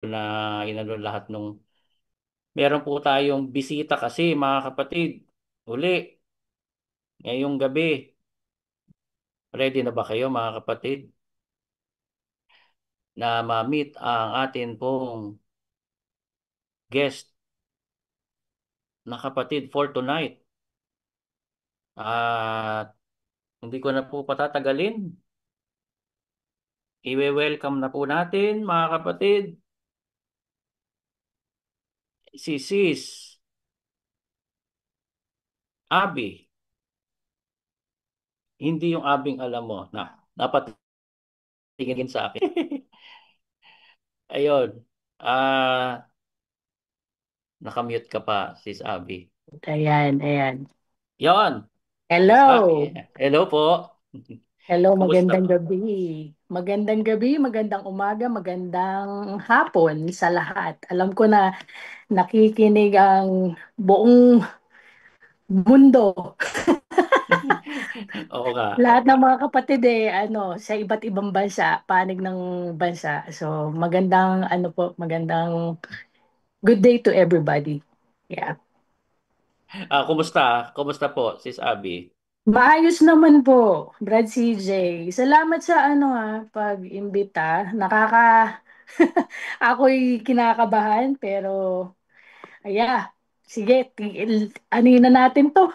na inano lahat nung meron po tayong bisita kasi mga kapatid. Uli, ngayong gabi. Ready na ba kayo mga kapatid na ma-meet ang atin pong guest na kapatid for tonight? At hindi ko na po patatagalin. Iwe-welcome na po natin mga kapatid si Sis Abby. Hindi yung Abing alam mo na napatingin sa akin. Ayun. Nakamute ka pa, Sis Abby. Ayan, ayan. Yon, Sis Abby. Hello! Hello po. Hello, Kumusta magandang po? gabi. Magandang gabi, magandang umaga, magandang hapon sa lahat. Alam ko na nakikinig ang buong mundo. Oo nga. Lahat ng mga kapatid sa iba't ibang bansa, panig ng bansa. So, magandang, magandang good day to everybody. Yeah. Kumusta? Kumusta po, Sis Abby? Maayos naman po, Brad CJ. Salamat sa pag-imbita. Ako'y kinakabahan pero sige, anin na natin to.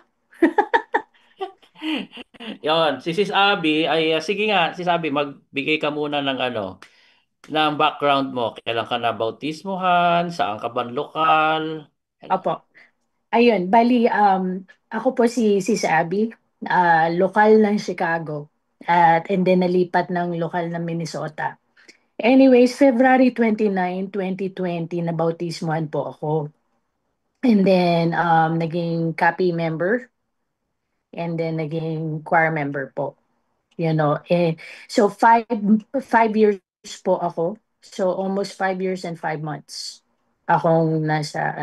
Yon, si Sis Abby ay sige nga, Sis Abby, magbigay ka muna ng ng background mo. Kailan ka na bautismuhan? Saan ka ba lokal? Ano? Opo. Ayun, bali ako po si Abby, lokal ng Chicago. And then nalipat ng lokal ng Minnesota. Anyways, February 29, 2020 na bautismuhan po ako. And then naging copy member and then naging choir member po. So 5 years po ako. So almost 5 years and 5 months akong nasa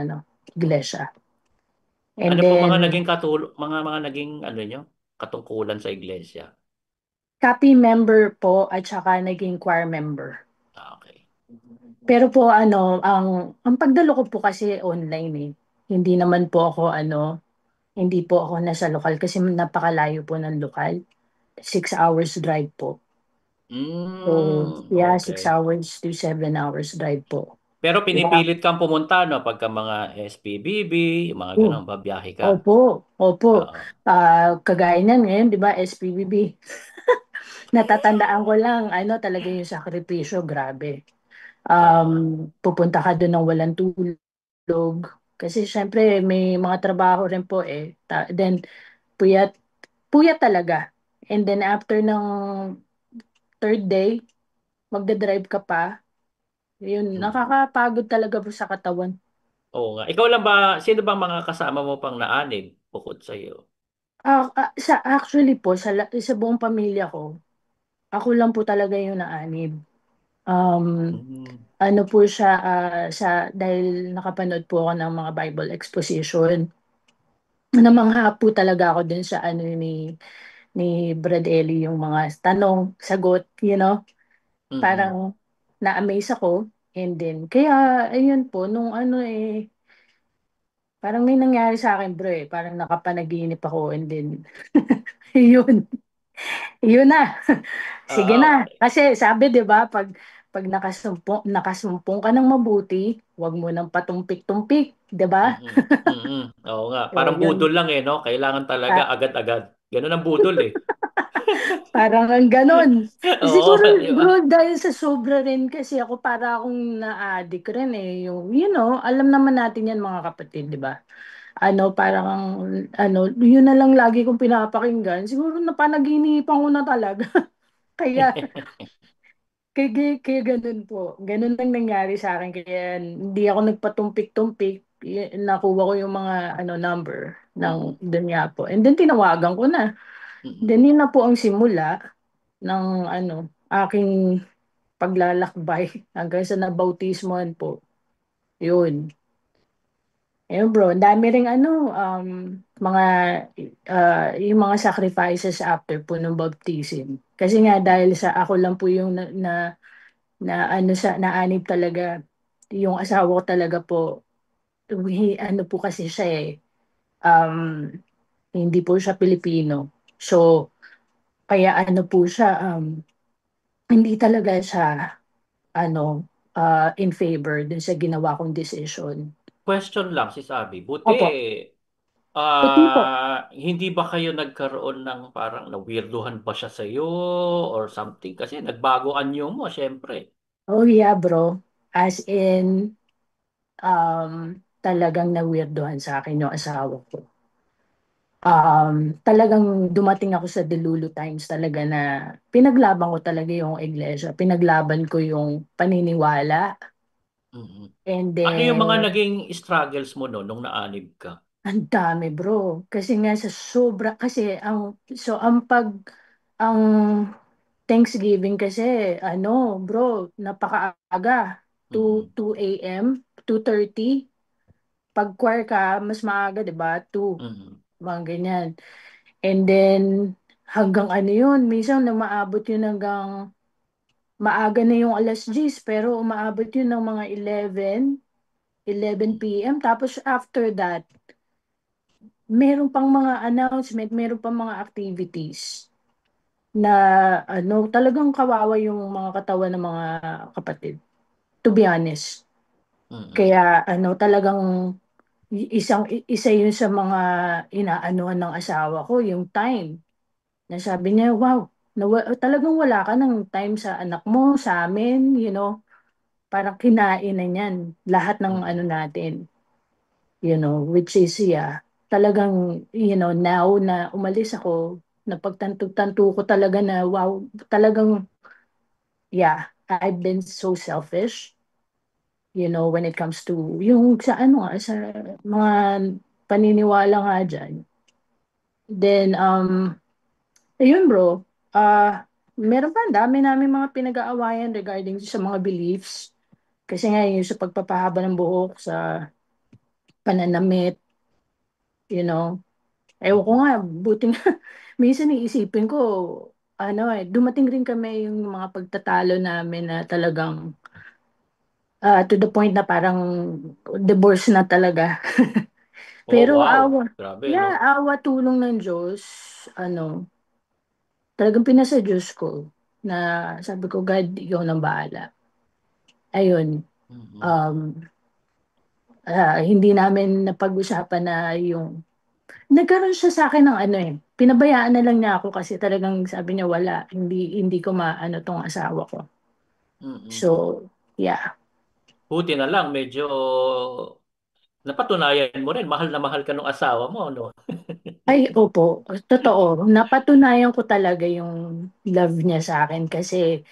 iglesia. And Ano po mga then naging mga naging ano nyo? Katungkulan sa iglesia? copy member po at saka naging choir member. Okay. Pero po ang pagdalo ko po kasi online eh. Hindi naman po ako hindi po ako nasa lokal kasi napakalayo po ng lokal. 6 hours drive po. So, yeah, six Okay. hours to 7 hours drive po. Pero Yeah. pinipilit kang pumunta, no? Pagka mga SPBB, yung mga Oh, ganun, babiyahe ka. opo, opo. Oo. Kagaya niyan ngayon, 'di ba, SPBB. Natatandaan ko lang, talaga yung sakripisyo, grabe. Oo. Pupunta ka doon ng walang tulog. Kasi syempre, may mga trabaho rin po eh. Then, puyat, puyat talaga. And then, after ng third day, magdadrive ka pa. Yun, Mm. nakakapagod talaga po sa katawan. Oo nga. Ikaw lang ba, sino bang mga kasama mo pang naanib bukod sa iyo? Actually po, sa buong pamilya ko, ako lang po talaga yung naanib. Um, Mm. ano po siya, dahil nakapanood po ako ng mga Bible exposition, namangha po talaga ako dun sa ni Brad Eli, yung mga tanong, sagot, Mm. parang na-amaze ako. And then, kaya, ayun po, nung parang may nangyari sa akin bro parang nakapanaginip ako and then, yun, yun na. Sige na. Okay. Kasi sabi 'di ba pag nakasumpong ka ng mabuti, huwag mo nang patumpik-tumpik, 'di ba? Mm. Mm. Oo nga. So Parang budol yun. lang eh, no? Kailangan talaga Pa- agad-agad. Ganun ang budol eh. Parang ang ganon. Oo, Siguro di ba? bro dahil sa sobra rin kasi ako para akong na-addict rin yung alam naman natin yan mga kapatid, 'di ba? Parang yun na lang lagi kong pinapakinggan. Siguro napanaginipan ko na talaga. Kaya kaya ganun po. Ganun lang nangyari sa akin. Kaya hindi ako nagpatumpik-tumpik. Nakuha ko yung mga number ng dun nga po. And then tinawagan ko na. Mm. Then yun na po ang simula ng aking paglalakbay hanggang sa nabautismohan po. Yun. Ayun bro, ang dami ring mga yung mga sacrifices after po ng baptism. Kasi nga dahil sa ako lang po yung na naanib talaga. Yung asawa ko talaga po, ano po kasi siya eh, um, hindi po siya Pilipino. So, kaya ano po siya, hindi talaga siya, ano, in favor dun sa ginawa kong decision. Question lang si Sabi. Buti, Opo, puti po. hindi ba kayo nagkaroon ng parang na-weirduhan ba siya sa'yo or something? Kasi nagbago anyo mo, syempre. Oh yeah, bro. As in, talagang na-weirdohan sa akin yung asawa ko. Talagang dumating ako sa Delulu times talaga na pinaglaban ko talaga yung iglesia, pinaglaban ko yung paniniwala, Mhm. and Ano yung mga then naging struggles mo no, nung naanib ka? ang dami bro. Kasi nga sa sobra, kasi ang Thanksgiving kasi, ano bro, napakaaga, Mhm. 2 a.m., 2:30, pag choir ka, mas maaga, di ba? 2, Mhm. mga ganyan. And then, hanggang ano yun, minsan na maabot yun hanggang maaga na yung alas 10, pero umaabot yun ng mga 11 p.m. Tapos after that, meron pang mga announcement, meron pang mga activities na ano, talagang kawawa yung mga katawan ng mga kapatid, to be honest. Mhm. Kaya ano, talagang isa yun sa mga inaanuhan ng asawa ko, yung time. Nasabi niya, wow, talagang wala ka ng time sa anak mo, sa amin, parang kinain na niyan lahat ng ano Mhm. natin, which is, yeah, talagang, now na umalis ako, napagtanto-tanto ko talaga na, wow, talagang, yeah, I've been so selfish, when it comes to, yung sa ano, sa mga paniniwala nga dyan. Then, ayun bro, meron pa, ang dami namin mga pinag-aawayan regarding sa mga beliefs. Kasi nga yung sa pagpapahaba ng buhok, sa pananamit, you know. Ewan ko Mhm. nga, buti nga, minsan iisipin ko, dumating rin kami yung mga pagtatalo namin na talagang to the point na parang divorce na talaga. Oh, Pero wow. Grabe, yeah, no? awa tulong ng Diyos, ano, talagang pinasa Diyos ko na sabi ko, God, ikaw nang bahala. Ayun, Mhm. um, hindi namin napag-usapan na yung, nagkaroon siya sa akin ng ano eh, pinabayaan na lang niya ako kasi talagang sabi niya wala, hindi ko maano tong asawa ko. Mhm. So, yeah. Buti na lang, medyo napatunayan mo rin, mahal na mahal ka ng asawa mo, no? Ay, opo, totoo. Napatunayan ko talaga yung love niya sa akin kasi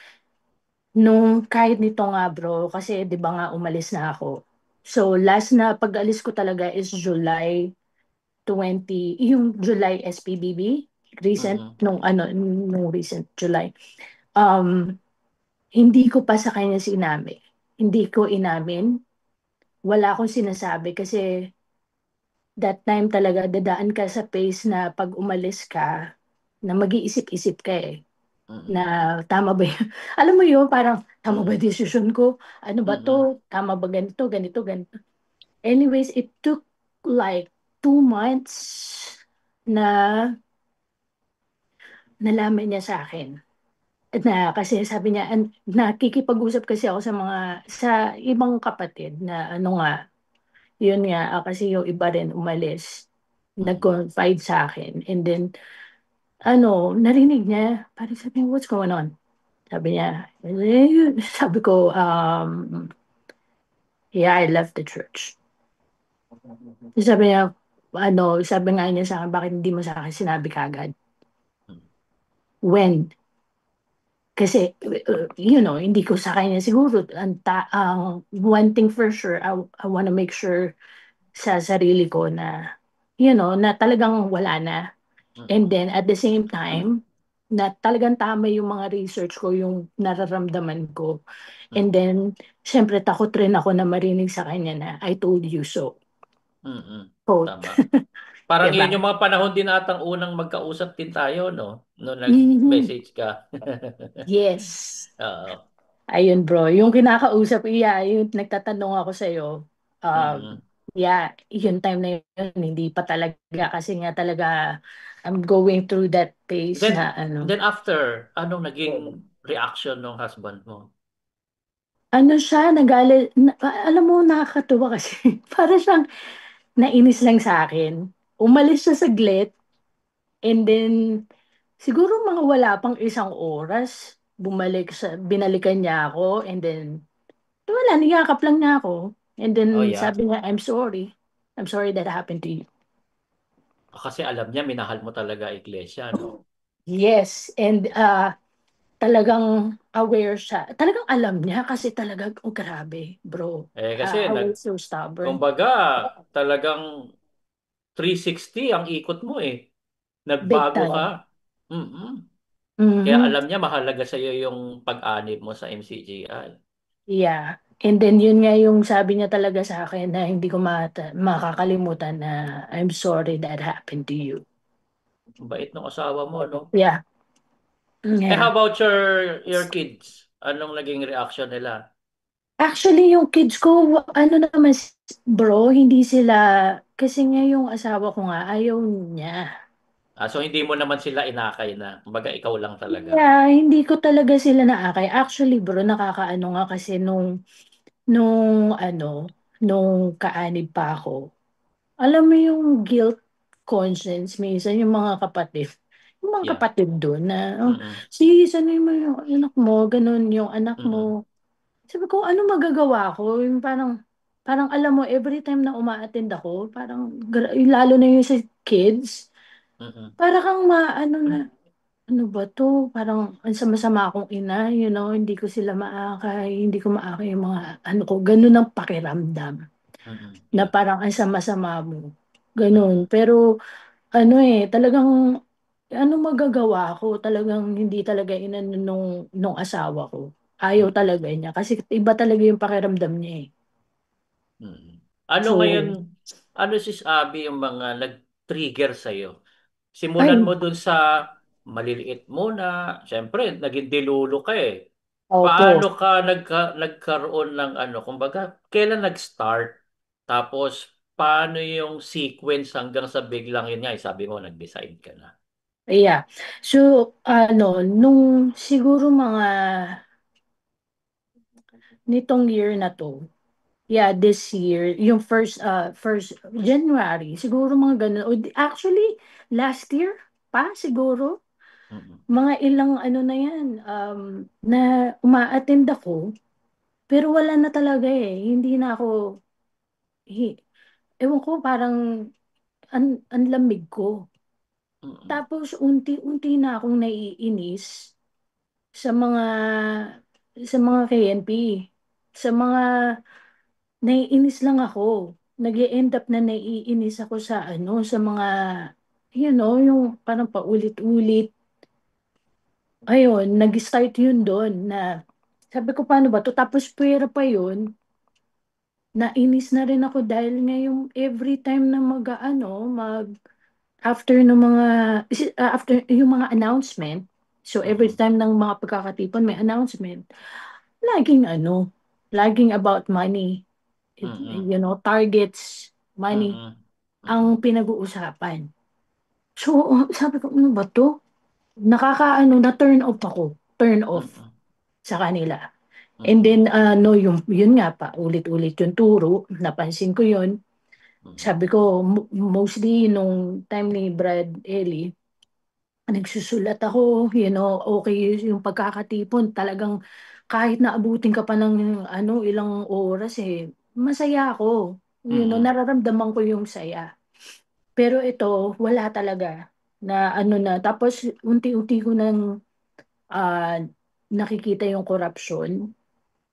nung kahit nito nga bro, kasi 'di ba nga umalis na ako. So last na pag-alis ko talaga is July 20, yung July SPBB, recent Mhm. nung recent July. Um Hindi ko pa sa kanya sinabi. Hindi ko inamin. Wala akong sinasabi kasi that time talaga dadaan ka sa phase na pag umalis ka, na mag-iisip-isip ka eh. Na Mhm. tama ba yun? Alam mo yun, parang tama ba Mhm. decision ko? Ano ba Mhm. to? Tama ba ganito, ganito, ganito? Anyways, it took like 2 months na nalaman niya sa akin. Na kasi sabi niya, nakikipag-usap kasi ako sa ibang kapatid na ano nga, yun nga, kasi yung iba rin umalis, Mhm. nag-confide sa akin. And then, narinig niya, parang sabi niya, what's going on? Sabi niya, sabi ko, yeah, I left the church. Sabi niya, sabi nga niya sa akin, bakit hindi mo sa akin sinabi kagad? Mhm. When? Kasi, hindi ko sa kanya siguro, ang one thing for sure, I wanna make sure sa sarili ko na, na talagang wala na. And Mhm. then, at the same time, na talagang tama yung mga research ko, yung nararamdaman ko. And Mhm. then, syempre, takot rin ako na marinig sa kanya na, I told you so. Mhm. Quote. Tama. Parang Diba? yun yung mga panahon din atang unang magkausap din tayo, no? No Mhm. nag-message ka. Yes. Oo. Ayun bro, yung kinakausap, iya, yung nagtatanong ako sa'yo, Mm. yeah, yung time na yun, hindi pa talaga, kasi nga talaga, I'm going through that phase Then, na ano, then after, anong naging reaction ng husband mo? ano siya, nagalit, alam mo, nakakatuwa kasi, para siyang nainis lang sa akin. Umalis siya saglit, and then, siguro mga wala pang isang oras, binalikan niya ako, and then, wala, niyakap lang niya ako. And Oh then yeah. sabi niya, I'm sorry. I'm sorry that happened to you. Kasi alam niya, minahal mo talaga iglesia, no? Yes, and talagang aware siya. Talagang alam niya kasi talaga, oh grabe, bro. Kasi I was so stubborn. kumbaga, talagang 360 ang ikot mo eh. Big Nagbago ka. time. Mm. Kaya Mhm. alam niya mahalaga sa iyo yung pag-anib mo sa MCGI. Yeah. And then yun nga yung sabi niya talaga sa akin na hindi ko makakalimutan na I'm sorry that happened to you. Ang bait ng asawa mo, no? Yeah. How Yeah. about your kids? Anong naging reaction nila? Actually, yung kids ko, ano naman, bro, hindi sila, kasi nga yung asawa ko nga, ayaw niya. So hindi mo naman sila inakay na. Kumbaga ikaw lang talaga. Yeah, hindi ko talaga sila naakay. Actually, bro, nakakaano nga kasi nung kaanib pa ako. Alam mo yung guilt conscience, minsan yung mga kapatid. Yung mga Yeah. kapatid doon na, oh, Mm-mm. sanay mo yung anak mo, ganun, yung anak Mm-mm. mo. Sabi ko, ano magagawa ko? Yung parang alam mo, every time na uma-attend ako, parang, lalo na yung sa kids, Mm-mm. para kang maano na, ano ba to? Parang ang sama-sama akong ina, hindi ko sila maakay, hindi ko maakay yung mga, ano ko, ganun ang pakiramdam. Mm-mm. Na Yeah. parang ang sama-sama mo. Ganun. Mm-mm. Pero, ano talagang, ano magagawa ko? Talagang hindi talaga inano nung asawa ko. Ayaw Mm-mm. talaga niya. Kasi iba talaga yung pakiramdam niya eh. Mm. Ano ngayon, So, ano si Abby yung mga nag-trigger sa'yo? ay, Simulan mo dun sa maliliit muna. Siyempre, naging dilulo ka eh. opo. Paano ka nagkaroon ng ano, kumbaga, kailan nag-start? Tapos, paano yung sequence hanggang sa biglang yun nga, sabi mo, nag-decide ka na. Yeah. So, nung siguro mga nitong year na to, yeah, this year, yung first January, siguro mga ganun. Actually, last year pa siguro, Mm-mm. mga ilang ano na yan, na uma-attend ako, pero wala na talaga eh. Hindi na ako, hi, ewan ko, parang ang lamig ko. Mm-mm. Tapos unti-unti na akong naiinis sa mga KNP. Sa mga naiinis lang ako. Nag-e-end up na naiinis ako sa sa mga yung parang paulit-ulit. Ayun, nag-start yun doon na sabi ko paano ba to? Tapos puwera pa yun, nainis na rin ako dahil ngayong every time na after ng mga after yung mga announcement. So every Mm-mm. time ng mga pagkakatipon may announcement, laging laging about money. Mm-mm. Targets, money Mm-mm. Mm-mm. ang pinag-uusapan. So sabi ko, ano ba to? Na turn off ako. Turn off Mm-mm. sa kanila. And Mm-mm. then, no, yun nga pa, ulit-ulit yung turo, napansin ko yun. Mm-mm. Sabi ko, mostly nung time ni Brad Ellie, nagsusulat ako, okay yung pagkakatipon, talagang kahit naabutin ka pa ng ilang oras masaya ako. Mm-mm. Nararamdaman ko yung saya. Pero ito, wala talaga na tapos unti-unti ko nang ah, nakikita yung corruption.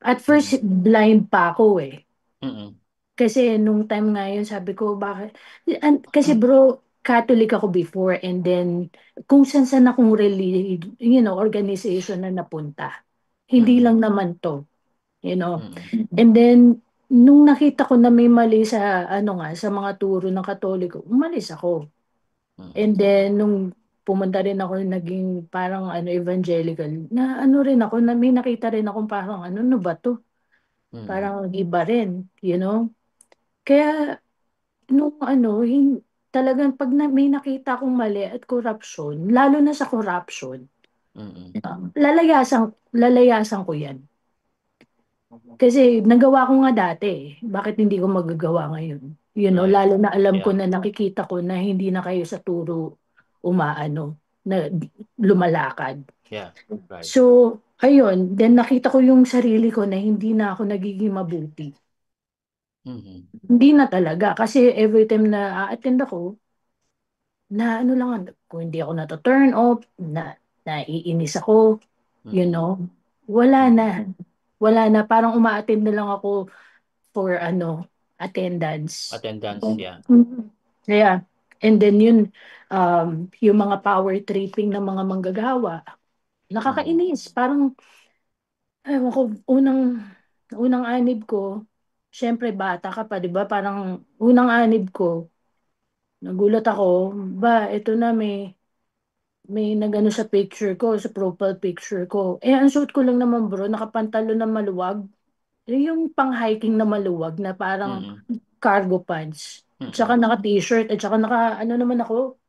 At first, Mm-mm. blind pa ako eh. Mm-mm. Kasi nung time nga yun, sabi ko, bakit? Kasi bro, Catholic ako before and then kung saan akong organization na napunta. Hindi Mm-mm. lang naman to. Mm-mm. And then, nung nakita ko na may mali sa, sa mga turo ng Katoliko, umalis ako. Mm-mm. And then, nung pumunta rin ako, naging parang ano, evangelical, na ano rin ako, na may nakita rin akong parang ano ba to? Mm. Parang iba rin, you know? Kaya, nung ano, talagang pag may nakita akong mali at corruption, lalo na sa corruption, Mm. lalayasan ko yan. Kasi nagawa ko nga dati, eh. Bakit hindi ko magagawa ngayon? You know, Right. lalo na alam ko Yeah. na nakikita ko na hindi na kayo sa turo umaano, na lumalakad. Yeah. Right. So, ayun, then nakita ko yung sarili ko na hindi na ako nagiging mabuti. Mm. Hindi na talaga. Kasi every time na a-attend ako, na ano lang, kung hindi ako turn off, naiinis ako, you Mm. know, wala Mm. na. Wala na. Parang uma-attend na lang ako for ano, attendance. Attendance, yeah. Mhm. Kaya, and then yun, yung mga power tripping ng mga manggagawa, Mm. nakakainis. Parang, ewan ko, unang anib ko, syempre bata ka pa, di ba? Parang unang anib ko, nagulat ako, ba, ito na may nagano sa picture ko, sa profile picture ko. Eh, ang suit ko lang naman bro, nakapantalo na maluwag. Yung pang-hiking na maluwag na parang Mm. cargo pants. At saka Mm. naka-t-shirt, at saka ano naman ako,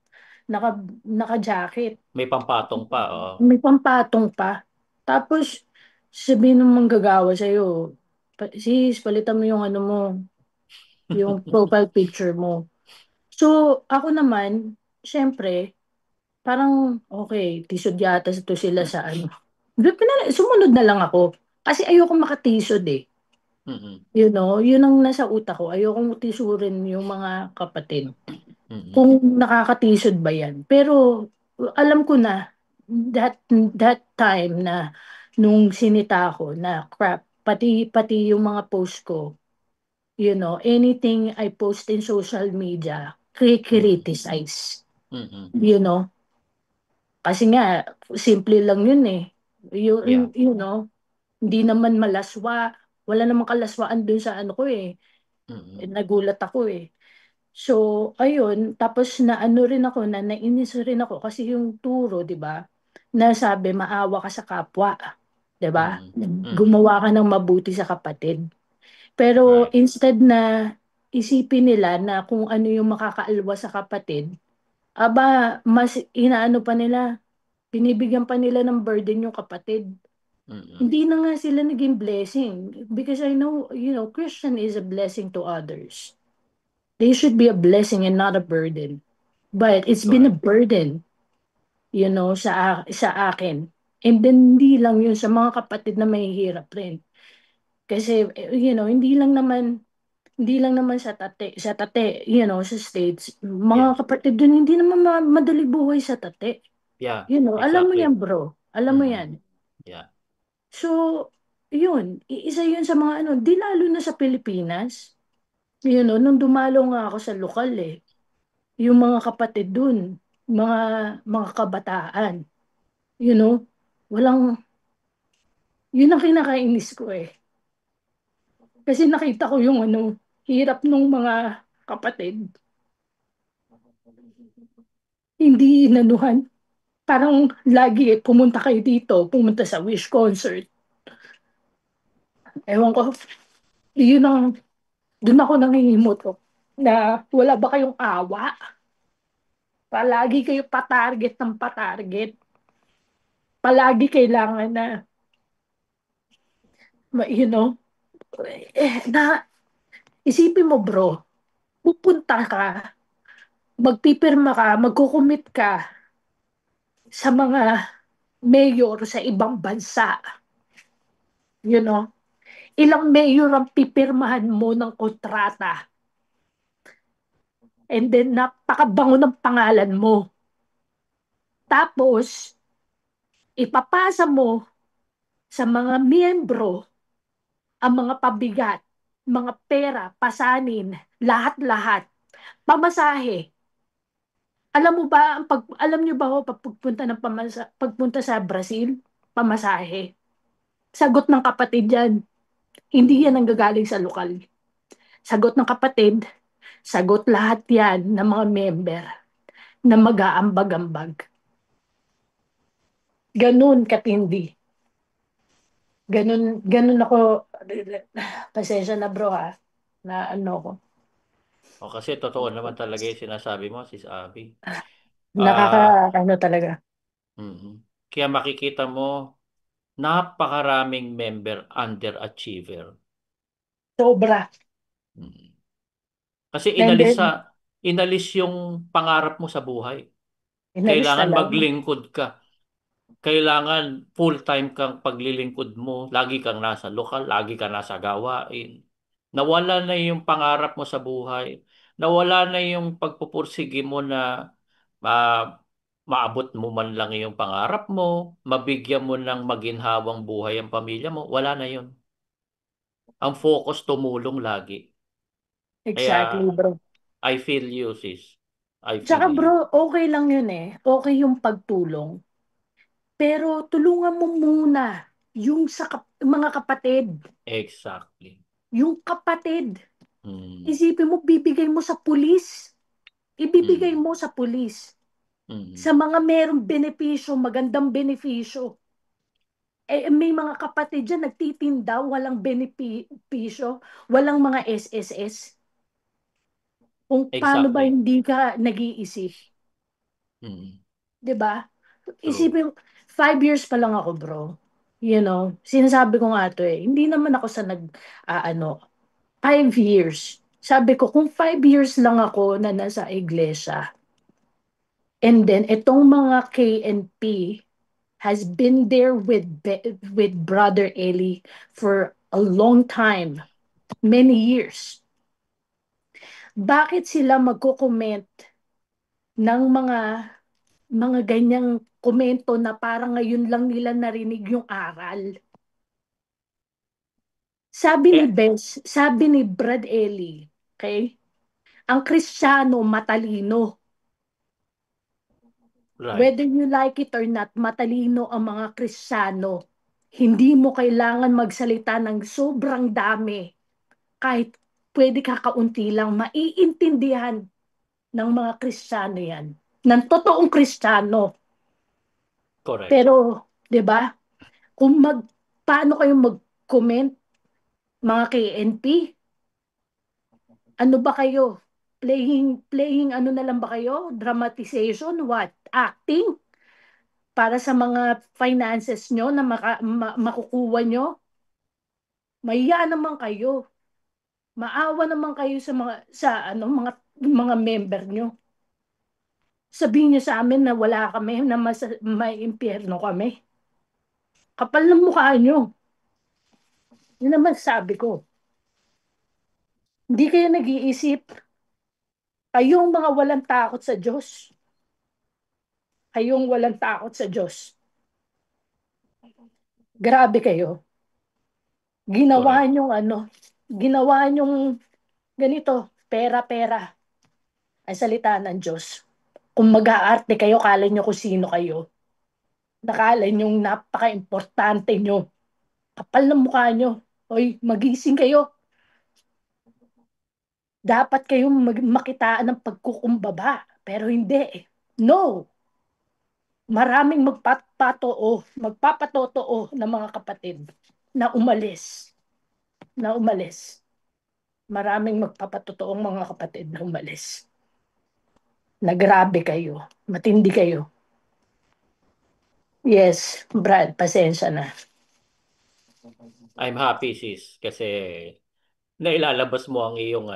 naka-jacket. May pampatong pa, oo. May pampatong pa. Tapos, sabihin ng manggagawa sa'yo, sis, palitan mo yung ano mo, yung profile picture mo. So, ako naman, syempre, parang, okay, tisod yata to sila sa ano. Sumunod na lang ako. Kasi ayoko makatisod eh. Mm. You know, yun ang nasa utak ko. Ayokong tisurin yung mga kapatid. Mm. Kung nakakatisod ba yan. Pero alam ko na that time na nung sinita ko na crap, pati yung mga post ko, you know, anything I post in social media, Mm. criticize. Mm. You know, kasi nga, simple lang yun eh. Yeah. You know, hindi naman malaswa. Wala namang kalaswaan dun sa ano ko eh. Mm. Nagulat ako eh. So, ayun, tapos na ano rin ako, na nainis rin ako kasi yung turo, 'di ba? Na sabi maawa ka sa kapwa, 'di ba? Mm. Mm. Gumawa ka ng mabuti sa kapatid. Pero Right. instead na isipin nila na kung ano yung makakaalwa sa kapatid, aba, mas inaano pa nila, binibigyan pa nila ng burden yung kapatid. Mm. Hindi na nga sila naging blessing because I know, you know, Christian is a blessing to others. They should be a blessing and not a burden. But it's been a Correct. burden, you know, sa akin. And then hindi lang yun sa mga kapatid na mahihirap rin. Kasi, you know, hindi lang naman sa tate, you know, sa States, Yeah. mga kapatid dun, hindi naman madali buhay sa tate. Yeah. You know, alam mo yan, Exactly. bro. Alam mo Mm. yan. Yeah. So, yun, isa yun sa mga ano, di lalo na sa Pilipinas. You know, nung dumalo nga ako sa lokal eh, yung mga kapatid dun, mga mga kabataan, you know, walang, yun ang kinakainis ko eh. Kasi nakita ko yung ano, hirap nung mga kapatid, hindi inanuhan. Parang lagi eh, pumunta kayo dito, pumunta sa Wish concert. Ewan ko, yun ang, dun ako nangingimot ko, na wala ba kayong awa? Palagi kayo patarget ng patarget. Palagi kailangan na, you know, na isipin mo bro, pupunta ka, magpipirma ka, magkukumit ka sa mga mayor sa ibang bansa. You know, ilang mayor ang pipirmahan mo ng kontrata and then napakabango ng pangalan mo. Tapos, ipapasa mo sa mga miyembro ang mga pabigat, mga pera, pasanin, lahat-lahat, pamasahe. Alam niyo ba ho, pagpunta sa Brazil, pamasahe. Sagot ng kapatid yan. Hindi yan ang gagaling sa lokal. Sagot ng kapatid, sagot lahat yan ng mga member na mag-aambag-ambag. Ganun katindi. Ganun, ganun ako. Pasensya na bro ha. Na ano ko. O kasi totoo naman talaga yung sinasabi mo, Sis Abby. Nakaka, Ah, ano talaga. mhm. Kaya makikita mo, napakaraming member underachiever. Sobra. Mhm. Kasi And inalis then, inalis yung pangarap mo sa buhay. inalis Kailangan talaga. maglingkod ka. Kailangan full-time kang paglilingkod mo. Lagi kang nasa lokal, lagi kang nasa gawain. Nawala na yung pangarap mo sa buhay. Nawala na yung pagpupursige mo na ma maabot mo man lang yung pangarap mo, mabigyan mo ng maginhawang buhay ang pamilya mo. Wala na yun. Ang focus tumulong lagi. Exactly, Kaya bro. I feel you, sis. I Tsaka feel bro, you. okay lang yun eh. Okay yung pagtulong. Pero tulungan mo muna yung sa mga kapatid. Exactly. Yung kapatid. Mm, Isipin mo, bibigay mo sa pulis. Ibibigay mm, mo sa pulis. mm. Sa mga merong benepisyo, magandang benepisyo. Eh, may mga kapatid dyan, nagtitinda, walang benepisyo, walang mga SSS. Kung paano ba Exactly. hindi ka nag-iisip. Mm, 'Di ba? true. Isipin, 5 years pa lang ako, bro. You know, sinasabi ko nga to eh, hindi naman ako sa ano, 5 years. Sabi ko, kung 5 years lang ako na nasa iglesia, and then itong mga KNP has been there with Brother Eli for a long time, many years. Bakit sila magko-comment ng mga ganyang komento na parang ngayon lang nila narinig yung aral? Eh, Sabi ni Brad Eli, okay? Ang Kristiyano matalino. right. Whether you like it or not, matalino ang mga Kristiyano. Hindi mo kailangan magsalita ng sobrang dami. Kahit pwede ka kaunti lang, maiintindihan ng mga Kristiyano yan. Ng totoong Kristiyano. Correct. Pero, di ba, kung paano kayo mag-comment, mga KNP, ano ba kayo? Playing ano na lang ba kayo? Dramatization? What? Acting? Para sa mga finances nyo na makukuha nyo? Mahiya naman kayo. Maawa naman kayo sa mga member nyo. Sabihin nyo sa amin na wala kami, na may impyerno kami. Kapal ng mukha nyo. Yun naman sabi ko. Hindi kayo nag-iisip. Kayong mga walang takot sa Diyos. Kayong walang takot sa Diyos. Grabe kayo. Ginawa Correct. nyong ginawa nyong ganito, pera-pera ang salita ng Diyos. Kung mag-aarte kayo, kala nyo kung sino kayo. Nakala nyo napaka-importante nyo. Kapal ng mukha nyo. Hoy, magising kayo. Dapat kayong makitaan ng pagkukumbaba. Pero hindi eh. No! Maraming magpapatotoo ng mga kapatid na umalis. Na umalis. Maraming magpapatotoong mga kapatid na umalis. Na grabe kayo. Matindi kayo. Yes, Brad, pasensya na. I'm happy, sis, kasi nailalabas mo ang iyong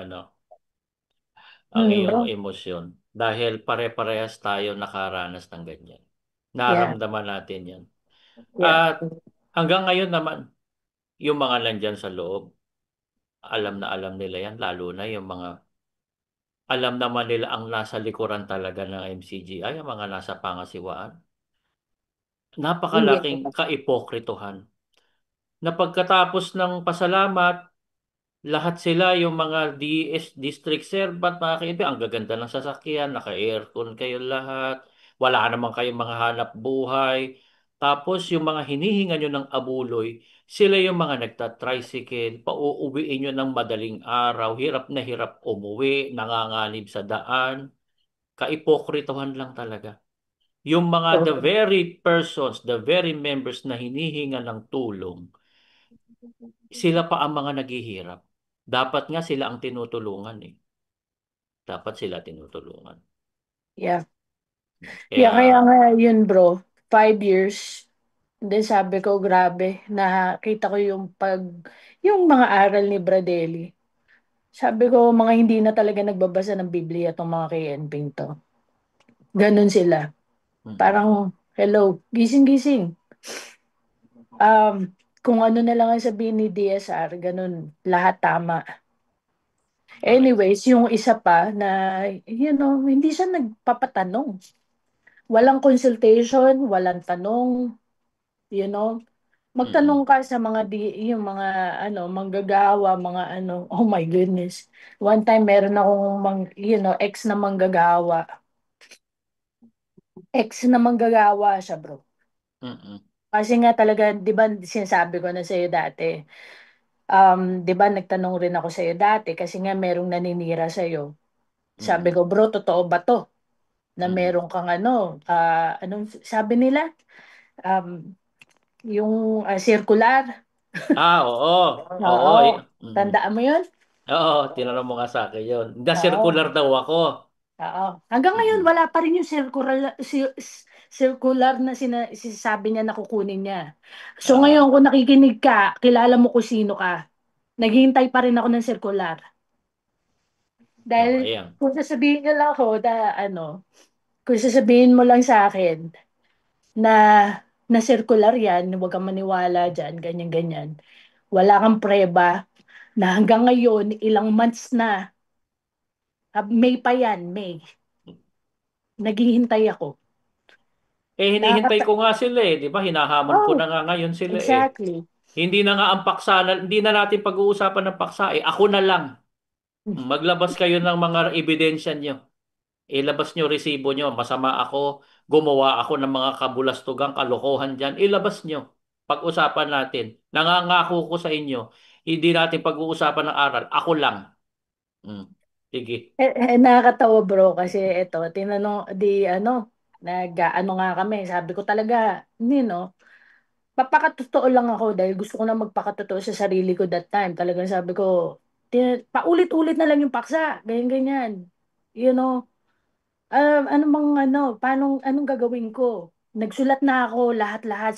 Bro. emosyon. Dahil pare-parehas tayo nakaranas ng ganyan. Yeah, Naramdaman natin yan. yeah. At hanggang ngayon naman, yung mga nandyan sa loob, alam na alam nila yan, lalo na yung mga alam naman nila ang nasa likuran talaga ng MCGI, ang mga nasa pangasiwaan. Yeah. Napakalaking kaipokritohan na pagkatapos ng pasalamat, lahat sila yung mga DS, district servant, mga kaibigan, ang gaganda ng sasakyan, naka-aircon kayo lahat, wala naman kayong mga hanap buhay. Tapos yung mga hinihinga nyo ng abuloy, sila yung mga nagta-tricycle, pauuwiin nyo ng madaling araw, hirap na hirap umuwi, nanganganib sa daan. Kaipokritohan lang talaga. Yung mga the Oo. very persons, the very members na hinihinga ng tulong, sila pa ang mga naghihirap. Dapat nga sila ang tinutulungan eh. Dapat sila tinutulungan. Yeah. Yeah, kaya Kaya, nga yun bro, 5 years. Then sabi ko, grabe, nakita ko yung mga aral ni Bradelli. Sabi ko, mga hindi na talaga nagbabasa ng Biblia tong mga KNPing to. Ganun sila. mm, Parang, hello, gising-gising. Kung ano na lang ang sabihin ni DSR, ganun, lahat tama. correct. Anyways, yung isa pa na, hindi siya nagpapatanong. Walang consultation, walang tanong, you know. Mm-mm, Magtanong ka sa yung mga manggagawa, mga ano, oh my goodness. One time meron akong ex na manggagawa. Ex na manggagawa siya, bro. mm-mm, Kasi nga talaga, 'di ba, sinasabi ko na sa iyo dati. 'Di ba nagtanong rin ako sa iyo dati kasi nga merong naninira sa iyo. Sabi mm-mm, ko, bro, totoo ba 'to? Na mm-mm. meron kang anong sabi nila? Um, yung circular. Oo, oo, Oo, mm. tandaan mo 'yun? Oo, tinanong mo nga sa akin yun. Na-circular Oo. daw ako. Oo. Hanggang ngayon, Mm-mm. wala pa rin yung circular na sinasabi niya na kukunin niya. So ngayon, Ah, kung nakikinig ka, kilala mo kung sino ka. Naghihintay pa rin ako ng circular. Dahil ayan. kung sasabihin niyo lang ako kung sasabihin mo lang sa akin na circular yan, huwag kang maniwala dyan, ganyan-ganyan. Wala kang preba na hanggang ngayon, ilang months na, May pa yan, May. Naghihintay ako. Hinihintay Nakakata... ko nga sila eh, 'di ba? Hinahamon ko na Oh, nga ngayon sila eh. exactly. Hindi na nga ang paksa, hindi na natin pag-uusapan ng paksa eh. Ako na lang. Maglabas kayo ng mga ebidensya nyo. Ilabas nyo resibo nyo. Masama ako, gumawa ako ng mga kabulastugang kalokohan dyan. Ilabas nyo. Pag-usapan natin. Nangangako ko sa inyo, hindi natin pag-uusapan ng aral. Ako lang. Mm. Sige. Nakakatawa bro kasi ito, tinanong, nag-ano nga kami, sabi ko talaga, papakatotoo lang ako dahil gusto ko na magpakatotoo sa sarili ko that time. Talagang sabi ko, paulit-ulit na lang yung paksa, ganyan-ganyan. You know, ano bang anong gagawin ko? Nagsulat na ako lahat-lahat,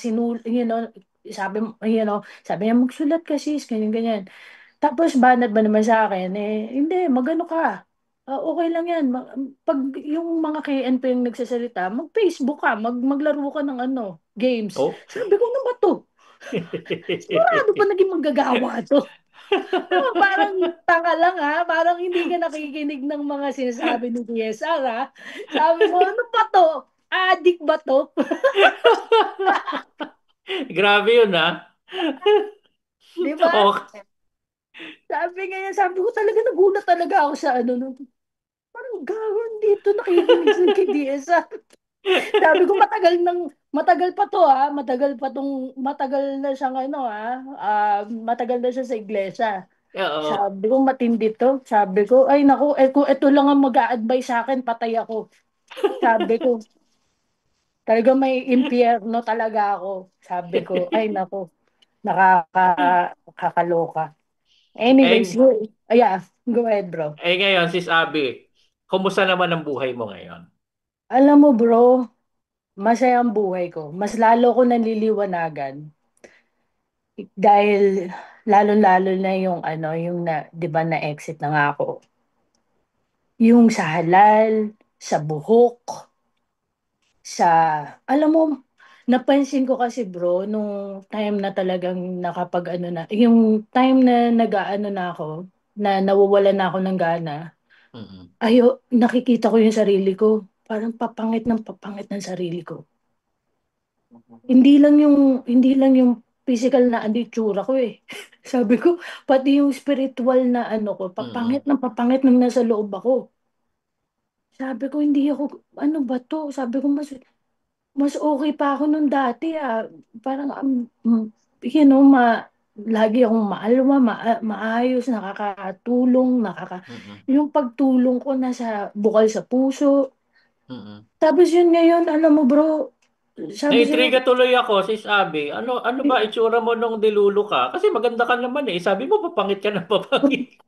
sabi niya, magsulat ka sis, ganyan-ganyan. Tapos banat ba naman sa akin, hindi, magano ka. Okay lang yan. Pag yung mga KNP yung nagsasalita, mag-Facebook ka, maglaro ka ng games. Oh. Sabi ko, ano ba to? Sigurado pa naging manggagawa to? Parang tanga lang ha, parang hindi ka nakikinig ng mga sinasabi ni DSR ha. Sabi ko, ano ba to? Adik ba to? Grabe yun ah. Di ba? Oh, Sabi ko talaga, nagulat talaga ako sa parang gawin dito nakikinig sa kay DSR. Sabi ko matagal pa to ha, matagal na siyang matagal na siya sa iglesia. oo. Sabi ko matindi to. Sabi ko ay naku, kung ito lang ang mag-a-advise sa akin, patay ako. Sabi ko talaga may impyerno talaga ako. Sabi ko ay naku, nakakaloka. Anyways, Eh, yeah, go ahead bro. ngayon, sis Abby, kumusta naman ang buhay mo ngayon? Alam mo bro, masaya ang buhay ko. Mas lalo ko naliliwanagan dahil lalo-lalo na yung 'di ba na-exit na nga ako. Yung sa halal, sa buhok, sa alam mo, napansin ko kasi bro nung time na talagang yung time na nag-aano na ako, na nawawalan na ako ng gana. Mm-mm. Nakikita ko yung sarili ko. Parang papangit ng sarili ko. Hindi lang yung physical na itsura ko eh. Sabi ko, pati yung spiritual na ko, Mm-mm. papangit nang nasa loob ako. Sabi ko, hindi ako, ano ba to? Sabi ko, mas okay pa ako nung dati ah. Parang, lagi akong maalwa, maayos, nakakatulong, Mm-mm. yung pagtulong ko nasa bukal sa puso. Mm. Tapos yun ngayon, alam mo bro, sabi sa'yo, Naintriga tuloy ako, sis Abby. Ano ba itsura mo nung dilulo ka? Kasi maganda ka naman eh. Sabi mo papangit ka ng papangit.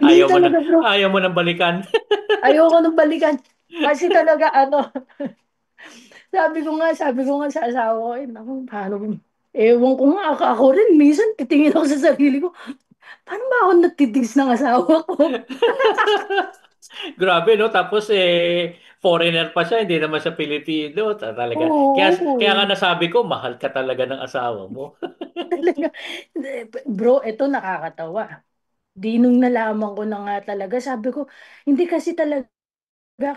hindi talaga bro, Ayaw mo nang balikan. ayoko nang balikan. Kasi talaga ano, sabi ko nga sa asawa ko, eh, naku, paano, ewan ko nga, ako rin, minsan titingin ako sa sarili ko, paano ba ako natitis ng asawa ko? Grabe, no? Tapos foreigner pa siya, hindi naman siya Pilipino. Talaga. Kaya nga Oo, nasabi ko, mahal ka talaga ng asawa mo. talaga. Bro, eto nakakatawa. Di nung nalaman ko na nga talaga, sabi ko, hindi kasi talaga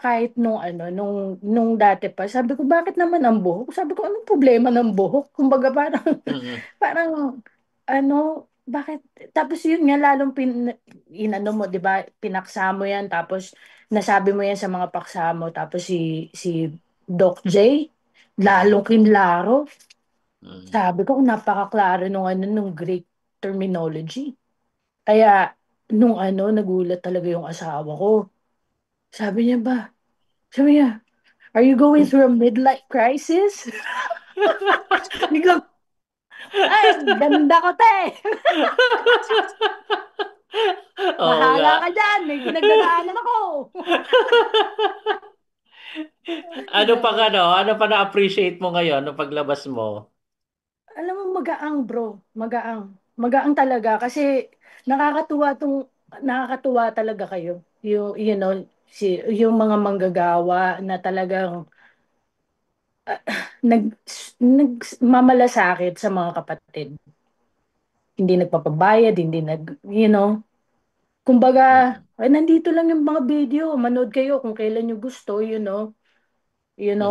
kahit nung dati pa, sabi ko, bakit naman ang buhok? Sabi ko, anong problema ng buhok? Kumbaga parang, Mm-mm. parang, bakit? Tapos yun nga, lalong inano mo, di ba, pinaksa mo yan, tapos nasabi mo yan sa mga paksa mo, tapos si Doc J, lalong kinlaro. Mm-mm. Sabi ko, napakaklaro nung Greek terminology. Kaya, nagulat talaga yung asawa ko. Sabi niya ba, sabi niya, are you going through a midlife crisis? Biglang, ay, ganda ko, te! Oo nga. Bahala ka dyan, may pinagdadaanan ako. Ay, nako. Ano pa na-appreciate mo ngayon nung paglabas mo? Alam mo, magaang, bro. Magaang. Magaang talaga kasi nakakatuwa talaga kayo. Yung mga manggagawa na talagang nag, nagmamalasakit sa mga kapatid. Hindi nagpapabayad, hindi kumbaga, Mm-mm. ay, nandito lang yung mga video, manood kayo kung kailan nyo gusto,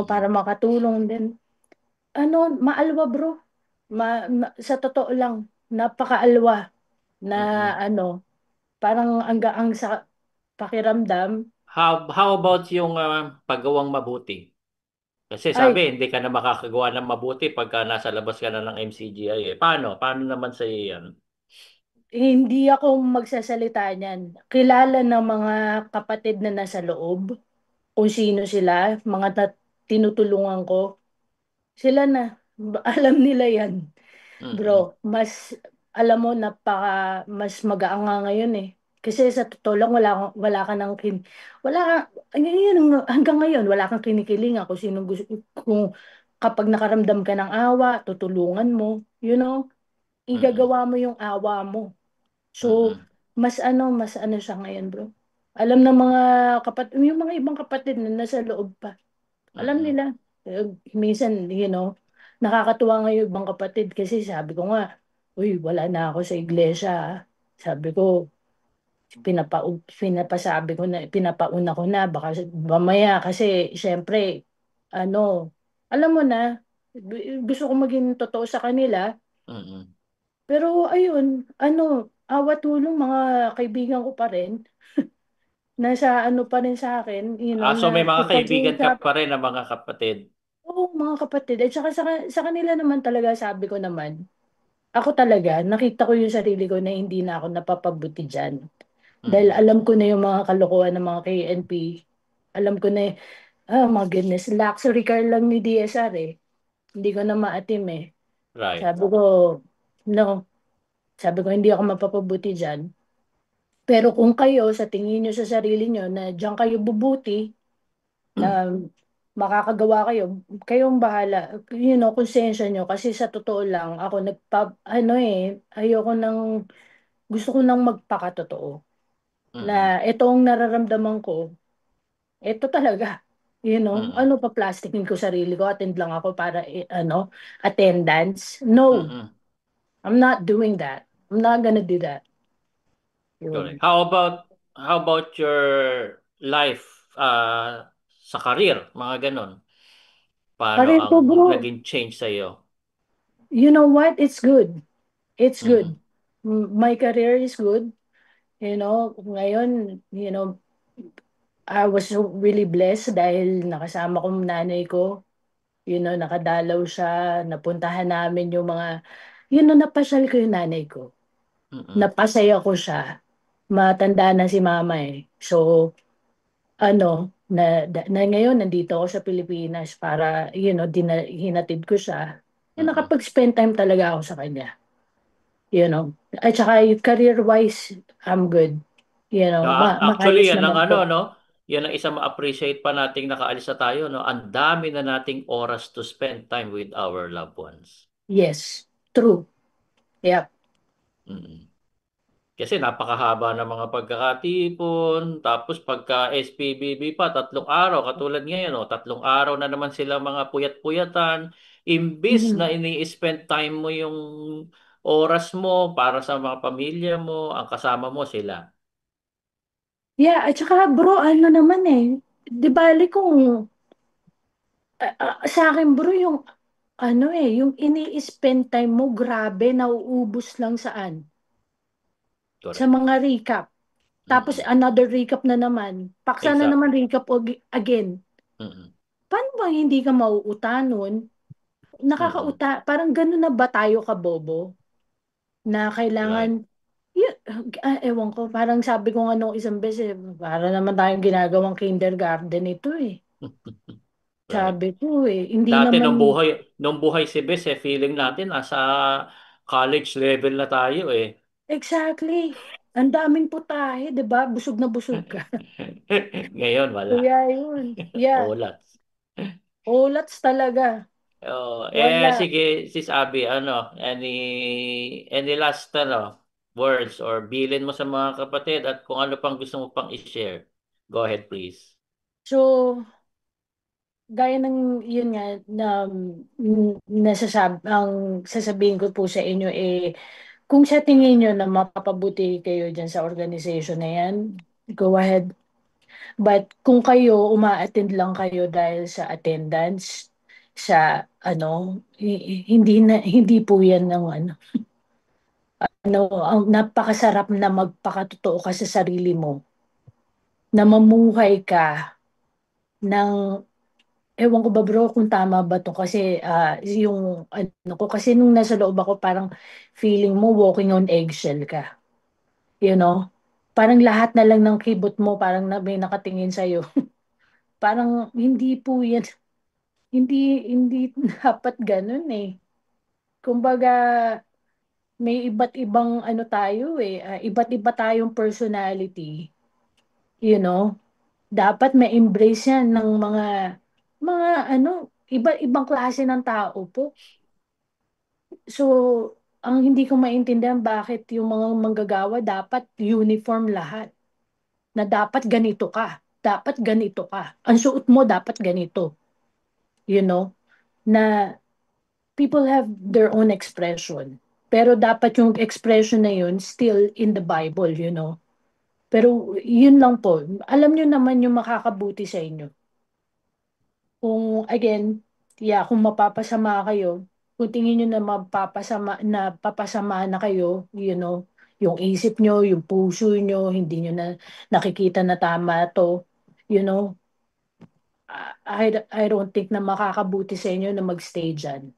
para Mm-mm. makatulong din. Maalwa bro, sa totoo lang, napakaalwa na Mm-mm. ano, parang ang sa pakiramdam, How about yung paggawang mabuti? Kasi ay, sabi, hindi ka na makakagawa ng mabuti pagka nasa labas ka na ng MCGI eh. Paano? Paano naman sa iyo yan? hindi ako magsasalita niyan. Kilala ng mga kapatid na nasa loob, kung sino sila, tinutulungan ko, sila na, alam nila yan. Mm-mm. Bro, alam mo, mas magaang nga ngayon eh. Kasi sa totoo lang, wala ka nang, wala ka, hanggang ngayon, wala kang kinikilingan kung sino gusto, kung kapag nakaramdam ka ng awa, tutulungan mo, Mm-mm. igagawa mo yung awa mo. So, Mm-mm. mas ano siya ngayon, bro. Alam ng mga yung mga ibang kapatid na nasa loob pa. Alam Mm-mm. nila. Minsan, nakakatuwa nga yung ibang kapatid kasi sabi ko nga, uy, wala na ako sa iglesia. Ah." Sabi ko, pinapasabi ko na, pinapauna ko na, baka mamaya kasi, syempre, ano, alam mo na, gusto ko maging totoo sa kanila, Mm-mm. pero ayun, awa tulong mga kaibigan ko pa rin, nasa ano pa rin sa akin, So na may mga kaibigan ka pag-uusap. pa rin na mga kapatid. Oo, mga kapatid. At saka sa kanila naman talaga, sabi ko naman, ako talaga, nakita ko yung sarili ko na hindi na ako napapabuti dyan. Dahil Mm-mm. alam ko na yung mga kalokohan ng mga KNP. Alam ko na, my goodness, luxury car lang ni DSR eh. Hindi ko na maatim eh. Right. Sabi ko, no, sabi ko hindi ako mapapabuti dyan. Pero kung kayo, sa tingin nyo sa sarili nyo na diyan kayo bubuti, na makakagawa kayo, kayong bahala. Konsensya nyo. Kasi sa totoo lang, ako ayoko gusto ko nang magpakatotoo. Na Mm-mm. ito ang nararamdaman ko, ito talaga. Mm-mm. Pa plastikin ko sarili ko, attend lang ako para, attendance. No, Mm-mm. I'm not doing that. I'm not gonna do that. Correct. Yun. How about your life sa career, mga ganon? Paano Karir ang ko, bro, naging change sa iyo? you know what? It's good. It's Mm-mm. good. My career is good. Ngayon, I was so really blessed dahil nakasama ko yung nanay ko. Nakadalaw siya, napuntahan namin yung mga, napasyal ko yung nanay ko. Mm-mm. Napasaya ko siya. Matanda na si mama eh. So, ano, na ngayon nandito ako sa Pilipinas para, hinatid ko siya. Mm. Nakapag-spend time talaga ako sa kanya. At saka career-wise, I'm good. Actually, Maayos yan ang naman ano, po. no? Yan ang isang ma-appreciate pa nating nakaalis na tayo, no? Ang dami na nating oras to spend time with our loved ones. Yes, true. Yep. Mm. Kasi napakahaba ng mga pagkakatipon, tapos pagka SPBB pa, 3 araw, katulad ngayon, no? 3 araw na naman sila mga puyat-puyatan. Imbis na Mhm. ini-spend time mo yung oras mo para sa mga pamilya mo, ang kasama mo sila. Yeah, at saka bro, ano naman eh, di bali kung sa akin bro, yung ini-spend time mo, grabe, nauubos lang saan? Sa Correct. mga recap. Tapos Mm-mm. another recap na naman. Paksa na naman Exactly. recap again. Mm-mm. Paano ba hindi ka mauuta nun? Mm-mm. Parang gano'n na ba tayo kabobo? Na kailangan, Right. ewan ko, parang sabi ko nga nung isang beses, para naman tayong ginagawang kindergarten ito eh. Right. Sabi ko eh, hindi Dati naman, nung buhay si Bes, feeling natin nasa college level na tayo eh. exactly, ang daming putahe, di ba? Busog na busog ka. Ngayon wala. Kaya yun, yeah, Ulat. ulats talaga. Oh, Wala. sige, Sis Abby, any last words or bilin mo sa mga kapatid at kung ano pang gusto mo pang i-share. Go ahead, please. So, gaya ng yun nga na ang sasabihin ko po sa inyo eh, kung sa tingin nyo na mapapabuti kayo dyan sa organization na yan, go ahead. But kung kayo, uma-attend lang kayo dahil sa attendance, sa hindi po yan ng ang napakasarap na magpakatotoo ka sa sarili mo, na mamuhay ka ng, ewan ko ba bro kung tama ba to kasi yung ano ko kasi nung nasa loob ako parang feeling mo walking on eggshell ka, you know? Parang lahat na lang ng kibot mo parang may nakatingin sa'yo. Parang hindi po yan, hindi, hindi dapat ganun eh. Kumbaga, may iba't ibang ano tayo eh, iba't iba tayong personality, you know? Dapat ma-embrace yan ng mga iba-ibang klase ng tao po. So, ang hindi ko maintindihan bakit yung mga manggagawa dapat uniform lahat. Na dapat ganito ka. Dapat ganito ka. Ang suot mo dapat ganito. You know? Na people have their own expression. Pero dapat yung expression na yun still in the Bible, you know? Pero yun lang po. Alam nyo naman yung makakabuti sa inyo. Kung again, yeah, kung mapapasama kayo, kung tingin nyo na papasama na kayo, yung isip nyo, yung puso nyo, hindi nyo na nakikita na tama to, you know, I don't think na makakabuti sa inyo na magstay dyan.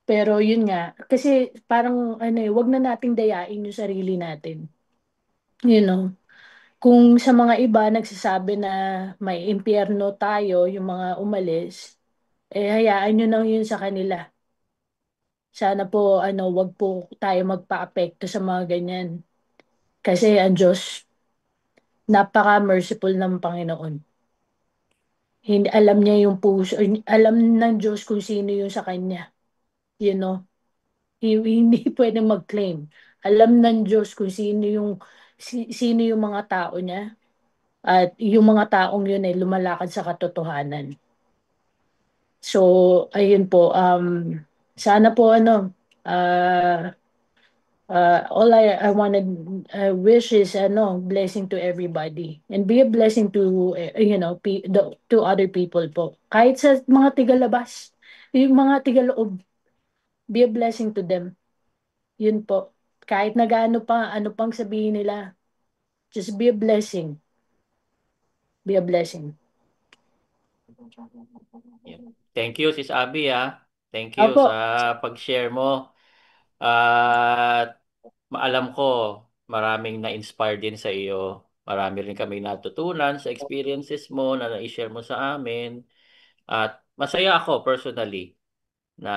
Pero yun nga, kasi parang wag na nating dayain yung sarili natin. You know, kung sa mga iba nagsasabi na may impyerno tayo, yung mga umalis, hayaan nyo lang yun sa kanila. Sana po, wag po tayo magpa-apekto sa mga ganyan. Kasi ang Diyos, napaka-merciful ng Panginoon. Hindi, alam niya yung puso, alam ng Diyos kung sino yung sa Kanya. You know, hindi pwedeng mag-claim. Alam ng Diyos kung sino yung mga tao niya. At yung mga taong yun ay lumalakad sa katotohanan. So, ayun po, sana po uh, all I wanted wish is blessing to everybody and be a blessing to to other people po. Kahit sa mga tigalabas, yung mga tigaloob, be a blessing to them. Yun po. Kahit na gaano pa, ano pang sabihin nila, just be a blessing. Be a blessing. Yeah. Thank you, Sis Abby, ah. Thank you Opo. sa pag-share mo. At maalam ko, maraming na-inspire din sa iyo. Marami rin kami natutunan sa experiences mo na na-share mo sa amin. At masaya ako personally na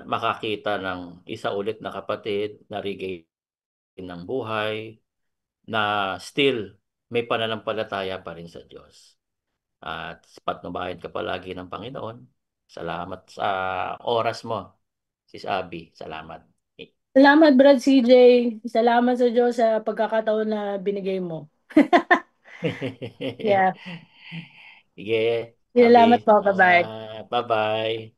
makakita ng isa ulit na kapatid na regain ng buhay, na still may pananampalataya pa rin sa Diyos. At patnubayan ka palagi ng Panginoon. Salamat sa oras mo, Sis Abby. Salamat. Salamat, Brad CJ. Salamat sa Diyos sa pagkakataon na binigay mo. Yeah. Sige, Salamat Abby. po. Bye-bye. Bye-bye.